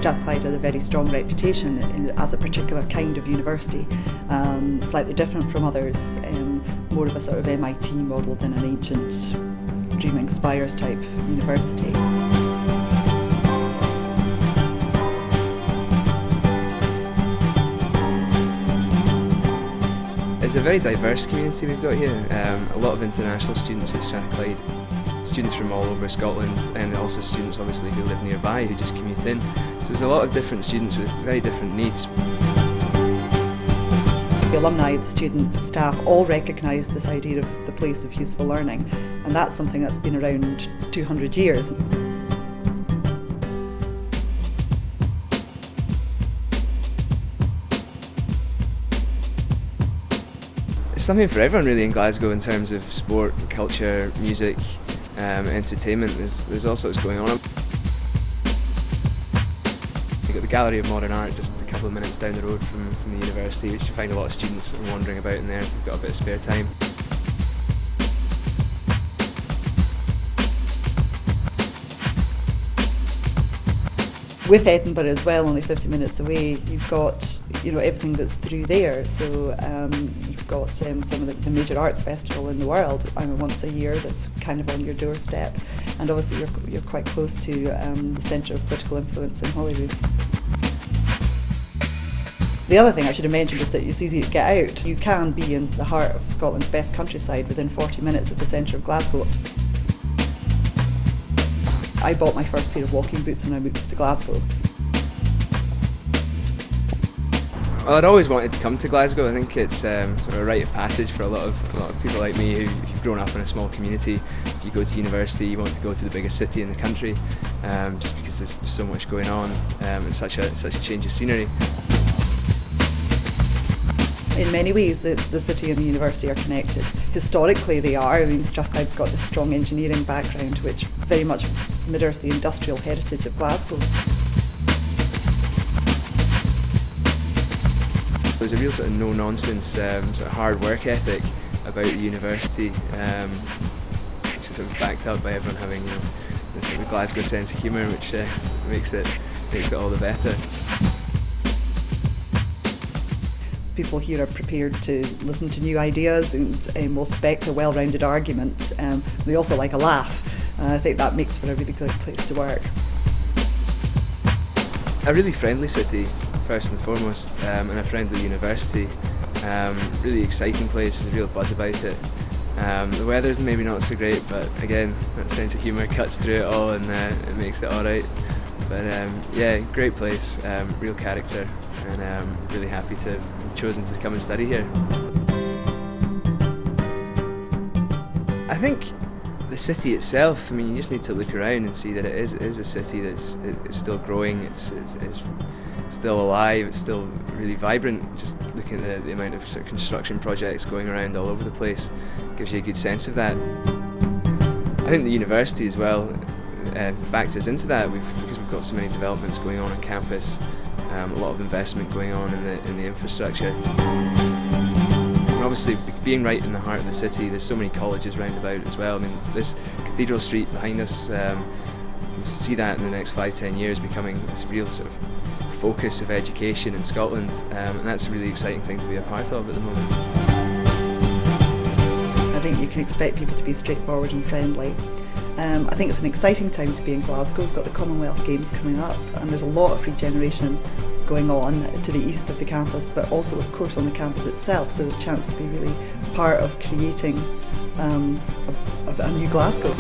Strathclyde has a very strong reputation as a particular kind of university, slightly different from others, more of a sort of MIT model than an ancient Dreaming Spires type university. It's a very diverse community we've got here. A lot of international students at Strathclyde, students from all over Scotland, and also students obviously who live nearby who just commute in. So there's a lot of different students with very different needs. The alumni, the students, the staff all recognise this idea of the place of useful learning, and that's something that's been around 200 years. It's something for everyone really in Glasgow in terms of sport, culture, music, entertainment. There's all sorts going on. You've got the Gallery of Modern Art just a couple of minutes down the road from the university, which you find a lot of students wandering about in there if you've got a bit of spare time. With Edinburgh as well, only 50 minutes away, you've got everything that's through there. So you've got some of the major arts festival in the world once a year that's kind of on your doorstep, and obviously you're quite close to the centre of political influence in Holyrood. The other thing I should have mentioned is that it's easy to get out. You can be in the heart of Scotland's best countryside within 40 minutes of the centre of Glasgow. I bought my first pair of walking boots when I moved to Glasgow. Well, I'd always wanted to come to Glasgow. I think it's sort of a rite of passage for a lot of people like me who've grown up in a small community. If you go to university, you want to go to the biggest city in the country, just because there's so much going on and such a change of scenery. In many ways, the city and the university are connected. Historically, they are. I mean, Strathclyde's got this strong engineering background, which very much mirrors the industrial heritage of Glasgow. There's a real sort of no-nonsense, sort of hard work ethic about the university, which is sort of backed up by everyone having, the Glasgow sense of humour, which makes it all the better. People here are prepared to listen to new ideas and will respect a well-rounded argument. They also like a laugh, and I think that makes for a really good place to work. A really friendly city, first and foremost, and a friendly university. Really exciting place, there's a real buzz about it. The weather's maybe not so great, but again, that sense of humour cuts through it all and it makes it alright. But yeah, great place, real character, and really happy to have chosen to come and study here. I think the city itself, I mean, you just need to look around and see that it is a city that's still growing, it's still alive, it's still really vibrant. Just looking at the amount of sort of construction projects going around all over the place gives you a good sense of that. I think the university as well factors into that because we've got so many developments going on campus, a lot of investment going on in the infrastructure. And obviously, being right in the heart of the city, there's so many colleges round about as well. I mean, this Cathedral Street behind us, you can see that in the next 5-10 years becoming this real sort of focus of education in Scotland, and that's a really exciting thing to be a part of at the moment. I think you can expect people to be straightforward and friendly. I think it's an exciting time to be in Glasgow. We've got the Commonwealth Games coming up, and there's a lot of regeneration going on to the east of the campus, but also of course on the campus itself, so there's a chance to be really part of creating a new Glasgow.